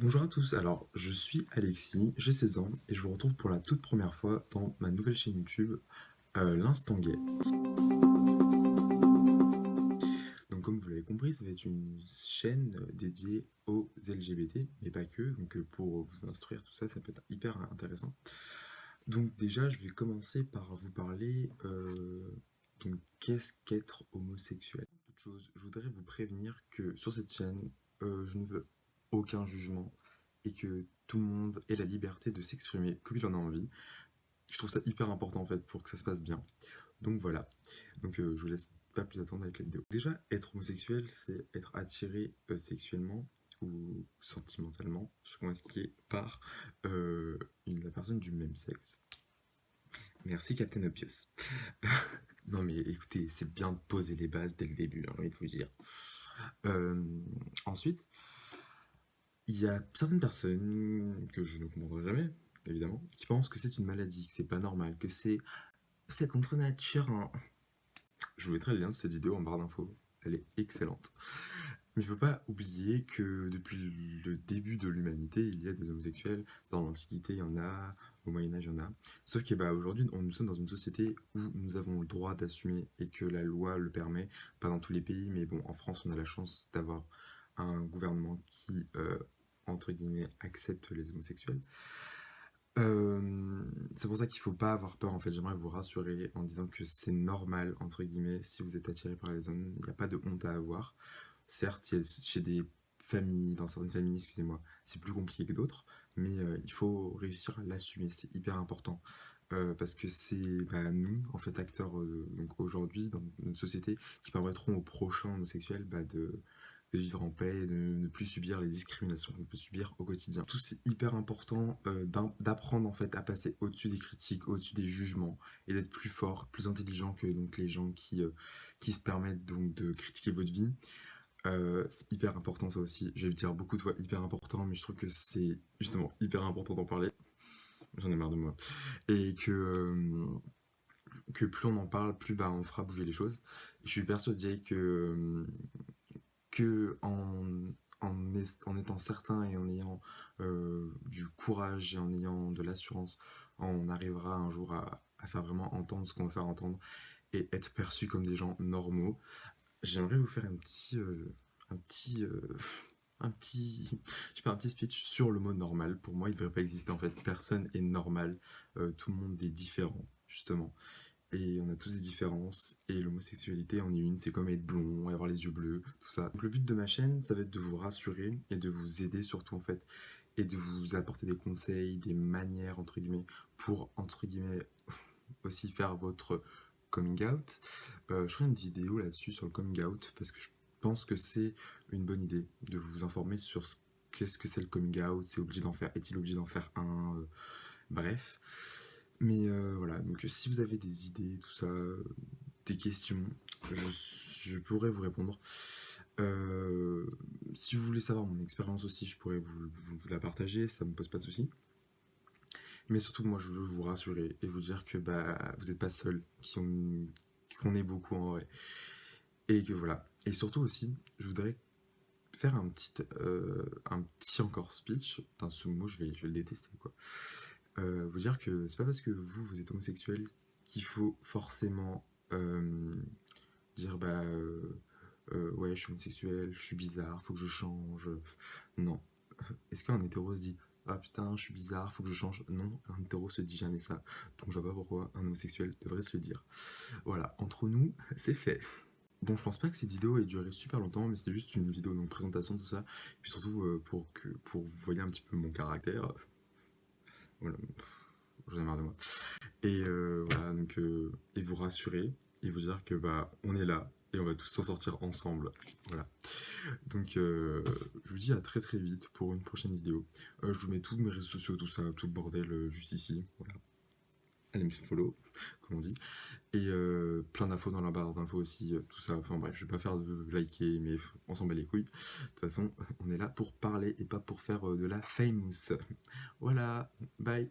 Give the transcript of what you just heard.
Bonjour à tous, alors je suis Alexis, j'ai 16 ans et je vous retrouve pour la toute première fois dans ma nouvelle chaîne YouTube, l'Instant Gay. Donc comme vous l'avez compris, ça va être une chaîne dédiée aux LGBT, mais pas que, donc pour vous instruire tout ça, ça peut être hyper intéressant. Donc déjà, je vais commencer par vous parler, donc qu'est-ce qu'être homosexuel? Toute chose, je voudrais vous prévenir que sur cette chaîne, je ne veux aucun jugement et que tout le monde ait la liberté de s'exprimer comme il en a envie. Je trouve ça hyper important en fait pour que ça se passe bien. Donc voilà. Donc je vous laisse pas plus attendre avec la vidéo. Déjà, être homosexuel, c'est être attiré sexuellement ou sentimentalement, je sais pas comment expliquer, par la personne du même sexe. Merci Captain Obvious. Non mais écoutez, c'est bien de poser les bases dès le début, j'ai envie de vous dire. Euh, Ensuite, il y a certaines personnes que je ne comprendrai jamais, évidemment, qui pensent que c'est une maladie, que c'est pas normal, que c'est contre nature, hein. Je vous mettrai le lien de cette vidéo en barre d'infos. Elle est excellente. Mais il ne faut pas oublier que depuis le début de l'humanité, il y a des homosexuels. Dans l'Antiquité, il y en a. Au Moyen-Âge, il y en a. Sauf que bah, aujourd'hui, nous sommes dans une société où nous avons le droit d'assumer et que la loi le permet. Pas dans tous les pays, mais bon, en France, on a la chance d'avoir un gouvernement qui, entre guillemets, accepte les homosexuels. C'est pour ça qu'il faut pas avoir peur en fait. J'aimerais vous rassurer en disant que c'est normal entre guillemets si vous êtes attiré par les hommes. Il n'y a pas de honte à avoir. Certes, chez des familles, dans certaines familles, excusez-moi, c'est plus compliqué que d'autres, mais il faut réussir à l'assumer. C'est hyper important. Parce que c'est bah, nous, en fait, acteurs donc aujourd'hui dans notre société, qui permettront aux prochains homosexuels bah, de vivre en paix et de ne plus subir les discriminations qu'on peut subir au quotidien. Tout c'est hyper important d'apprendre en fait à passer au-dessus des critiques, au-dessus des jugements et d'être plus fort, plus intelligent que donc les gens qui se permettent donc de critiquer votre vie. C'est hyper important ça aussi. Je vais le dire beaucoup de fois hyper important, mais je trouve que c'est justement hyper important d'en parler. J'en ai marre de moi. Et que plus on en parle, plus bah, on fera bouger les choses. Je suis persuadé que en étant certain et en ayant du courage et en ayant de l'assurance, on arrivera un jour à faire vraiment entendre ce qu'on veut faire entendre et être perçu comme des gens normaux. J'aimerais vous faire un petit, un petit, je sais pas, un petit speech sur le mot normal. Pour moi, il ne devrait pas exister en fait. Personne est normal. Tout le monde est différent, justement. Et on a tous des différences, et l'homosexualité en est une, c'est comme être blond, avoir les yeux bleus, tout ça. Donc le but de ma chaîne, ça va être de vous rassurer et de vous aider surtout en fait, et de vous apporter des conseils, des manières entre guillemets, pour entre guillemets aussi faire votre coming out. Je ferai une vidéo là-dessus sur le coming out, parce que je pense que c'est une bonne idée de vous informer sur qu'est-ce que c'est le coming out, c'est obligé d'en faire, est-il obligé d'en faire un, bref. Mais voilà, donc si vous avez des idées, tout ça, des questions, je pourrais vous répondre. Euh, Si vous voulez savoir mon expérience aussi, je pourrais vous la partager, ça me pose pas de soucis. Mais surtout, moi, je veux vous rassurer et vous dire que bah, vous n'êtes pas seul, qu'on est beaucoup en vrai. Et que voilà. Et surtout aussi, je voudrais faire un petit encore speech. Putain, ce mot, je vais le détester, quoi. Vous dire que c'est pas parce que vous êtes homosexuel qu'il faut forcément dire bah ouais, je suis homosexuel, je suis bizarre, faut que je change. Non. Est-ce qu'un hétéro se dit ah putain, je suis bizarre, faut que je change? Non, un hétéro se dit jamais ça. Donc je vois pas pourquoi un homosexuel devrait se le dire. Voilà, entre nous, c'est fait. Bon, je pense pas que cette vidéo ait duré super longtemps, mais c'était juste une vidéo donc présentation tout ça, et puis surtout pour vous voyez un petit peu mon caractère. Voilà, j'en ai marre de moi. Et voilà, donc et vous rassurer et vous dire que bah on est là et on va tous s'en sortir ensemble. Voilà. Donc je vous dis à très très vite pour une prochaine vidéo. Je vous mets tous mes réseaux sociaux, tout ça, tout le bordel juste ici. Voilà. Allez me follow, comme on dit. Et plein d'infos dans la barre d'infos aussi, tout ça. Enfin bref, je vais pas faire de liker, mais on s'en bat les couilles. De toute façon, on est là pour parler et pas pour faire de la famous. Voilà, bye.